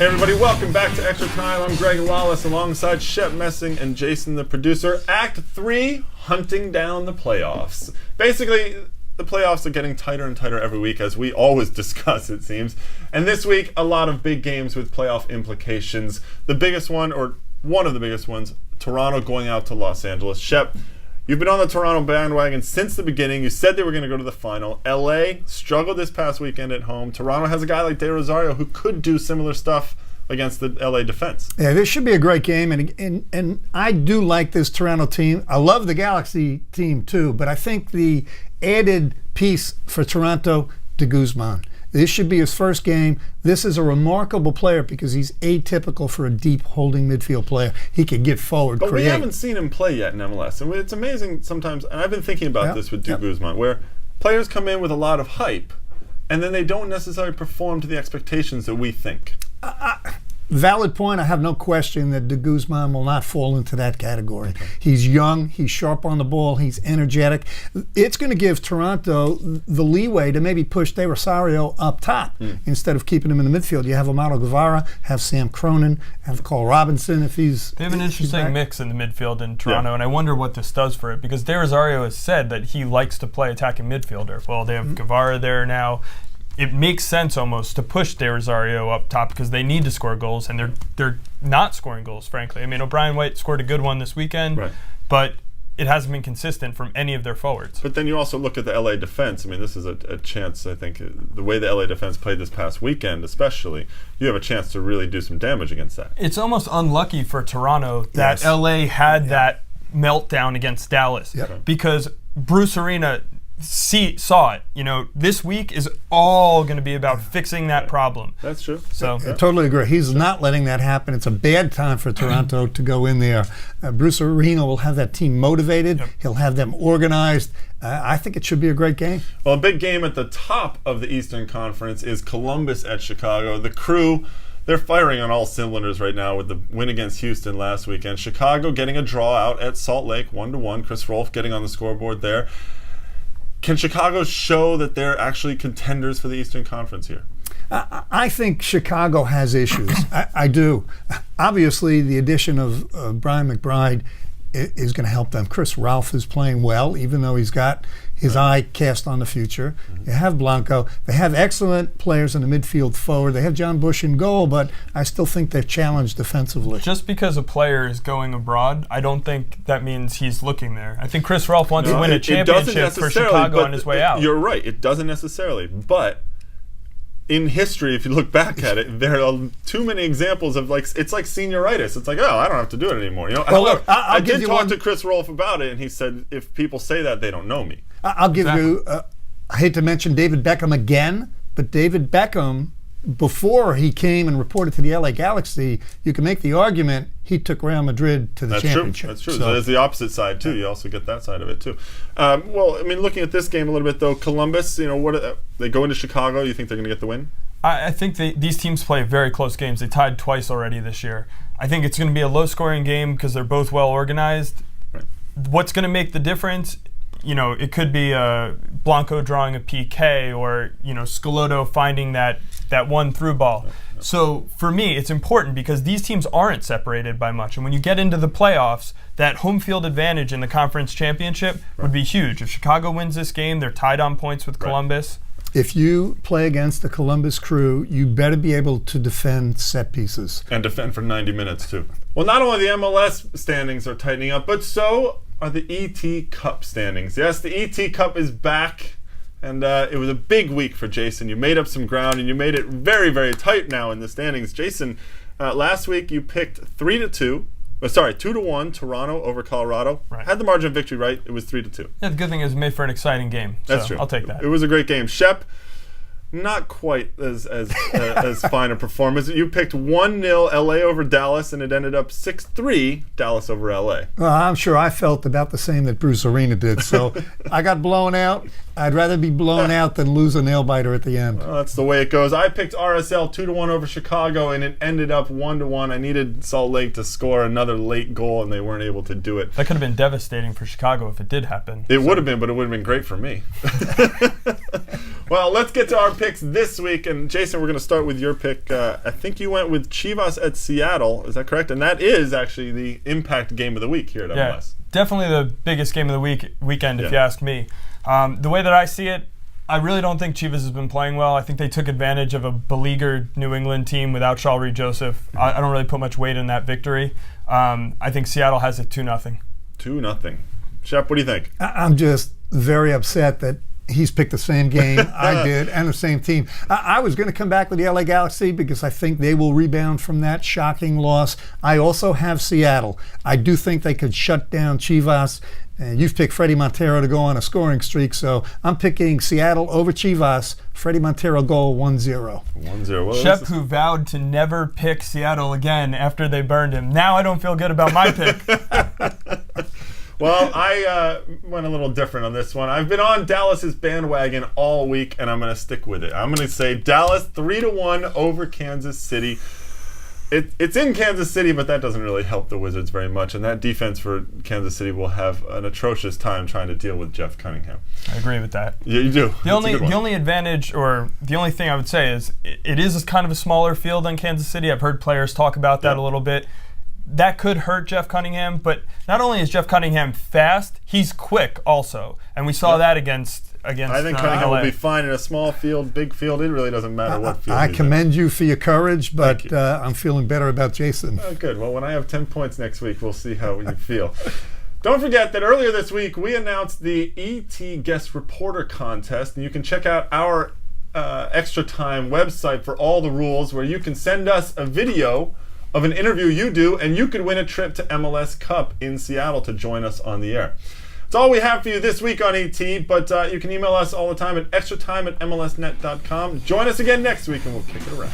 Hey everybody, welcome back to Extra Time. I'm Greg Lawless alongside Shep Messing and Jason the producer. Act 3, hunting down the playoffs. Basically, the playoffs are getting tighter and tighter every week, as we always discuss, it seems. And this week, a lot of big games with playoff implications. The biggest one, or one of the biggest ones, Toronto going out to Los Angeles. Shep, you've been on the Toronto bandwagon since the beginning. You said they were going to go to the final. LA struggled this past weekend at home. Toronto has a guy like De Rosario who could do similar stuff against the LA defense. Yeah, this should be a great game, and I do like this Toronto team. I love the Galaxy team too, but I think the added piece for Toronto, de Guzman. This should be his first game. This is a remarkable player because he's atypical for a deep holding midfield player. He can get forward, but create. We haven't seen him play yet in MLS. And it's amazing sometimes, and I've been thinking about this with de Guzman, where players come in with a lot of hype, and then they don't necessarily perform to the expectations that we think. Valid point. I have no question that de Guzman will not fall into that category. Okay. He's young, he's sharp on the ball, he's energetic. It's going to give Toronto the leeway to maybe push De Rosario up top instead of keeping him in the midfield. You have Amado Guevara, have Sam Cronin, have Cole Robinson if he's... They have an interesting mix in the midfield in Toronto, and I wonder what this does for it, because De Rosario has said that he likes to play attacking midfielder. Well, they have Guevara there now. It makes sense almost to push De Rosario up top because they need to score goals, and they're not scoring goals, frankly. I mean, O'Brien White scored a good one this weekend, but it hasn't been consistent from any of their forwards. But then you also look at the LA defense. I mean, this is a chance, I think, the way the LA defense played this past weekend especially, you have a chance to really do some damage against that. It's almost unlucky for Toronto that LA had that meltdown against Dallas because Bruce Arena saw it. You know, this week is all going to be about fixing that problem. That's true. So I totally agree. He's not letting that happen. It's a bad time for Toronto to go in there. Bruce Arena will have that team motivated. He'll have them organized. I think it should be a great game. Well, a big game at the top of the Eastern Conference is Columbus at Chicago. The Crew, they're firing on all cylinders right now with the win against Houston last weekend. Chicago getting a draw out at Salt Lake, 1-1. Chris Rolfe getting on the scoreboard there. Can Chicago show that they're actually contenders for the Eastern Conference here? I think Chicago has issues. I do. Obviously, the addition of Brian McBride is going to help them. Chris Rolfe is playing well, even though he's got his eye cast on the future. They have Blanco. They have excellent players in the midfield forward. They have John Bush in goal, but I still think they're challenged defensively. Just because a player is going abroad, I don't think that means he's looking there. I think Chris Rolfe wants to win a championship for Chicago on his way out. You're right. It doesn't necessarily. But in history, if you look back at it, there are too many examples of it's like senioritis. It's like, oh, I don't have to do it anymore. You know. Well, look, I did talk to Chris Rolfe about it, and he said if people say that, they don't know me. I'll give you, I hate to mention David Beckham again, but David Beckham, before he came and reported to the LA Galaxy, you can make the argument he took Real Madrid to the championship. That's true. So there's the opposite side, too. You also get that side of it, too. Well, I mean, looking at this game a little bit, though, Columbus, you know, they go into Chicago. You think they're going to get the win? I think these teams play very close games. They tied twice already this year. I think it's going to be a low-scoring game because they're both well-organized. Right. What's going to make the difference? You know, it could be Blanco drawing a PK or, you know, Schelotto finding that one through ball. So for me, it's important because these teams aren't separated by much. And when you get into the playoffs, that home field advantage in the conference championship would be huge. If Chicago wins this game, they're tied on points with Columbus. If you play against the Columbus Crew, you better be able to defend set pieces. And defend for 90 minutes, too. Well, not only the MLS standings are tightening up, but so are the ET Cup standings. Yes, the ET Cup is back, and it was a big week for Jason. You made up some ground, and you made it very, very tight now in the standings. Jason, last week you picked 2-1 Toronto over Colorado. Right. Had the margin of victory right. It was 3-2. Yeah, the good thing is it made for an exciting game. That's so true. I'll take that. It was a great game. Shep, not quite as fine a performance. You picked 1-0 LA over Dallas, and it ended up 6-3 Dallas over LA. Well, I'm sure I felt about the same that Bruce Arena did. So I got blown out. I'd rather be blown out than lose a nail-biter at the end. Well, that's the way it goes. I picked RSL 2-1 over Chicago, and it ended up 1-1. I needed Salt Lake to score another late goal, and they weren't able to do it. That could have been devastating for Chicago if it did happen. It would have been, but it would have been great for me. Well, let's get to our picks this week. And Jason, we're going to start with your pick. I think you went with Chivas at Seattle. Is that correct? And that is actually the impact game of the week here at MLS. Yeah, definitely the biggest game of the weekend, if you ask me. The way that I see it, I really don't think Chivas has been playing well. I think they took advantage of a beleaguered New England team without Shaw Reed-Joseph. I don't really put much weight in that victory. I think Seattle has it 2-0. 2-0. Shep, what do you think? I'm just very upset that he's picked the same game I did and the same team. I was going to come back with the LA Galaxy because I think they will rebound from that shocking loss. I also have Seattle. I do think they could shut down Chivas. And you've picked Freddie Montero to go on a scoring streak, so I'm picking Seattle over Chivas. Freddie Montero goal 1-0. 1-0. Well, Shep, who vowed to never pick Seattle again after they burned him. Now I don't feel good about my pick. Well, I went a little different on this one. I've been on Dallas's bandwagon all week, and I'm going to stick with it. I'm going to say Dallas 3-1 over Kansas City. It's in Kansas City, but that doesn't really help the Wizards very much, and that defense for Kansas City will have an atrocious time trying to deal with Jeff Cunningham. I agree with that. Yeah, you do. The only advantage, or the only thing I would say is it is kind of a smaller field than Kansas City. I've heard players talk about that a little bit. That could hurt Jeff Cunningham, but not only is Jeff Cunningham fast, he's quick also, and we saw that against I think Cunningham LA. will be fine in a small field, big field. It really doesn't matter what field. I commend you for your courage, but I'm feeling better about Jason. Oh, good. Well, when I have 10 points next week, we'll see how you feel. Don't forget that earlier this week, we announced the ET Guest Reporter Contest, and you can check out our Extra Time website for all the rules, where you can send us a video of an interview you do, and you could win a trip to MLS Cup in Seattle to join us on the air. That's all we have for you this week on ET, but you can email us all the time at extratime@mlsnet.com. Join us again next week, and we'll kick it around.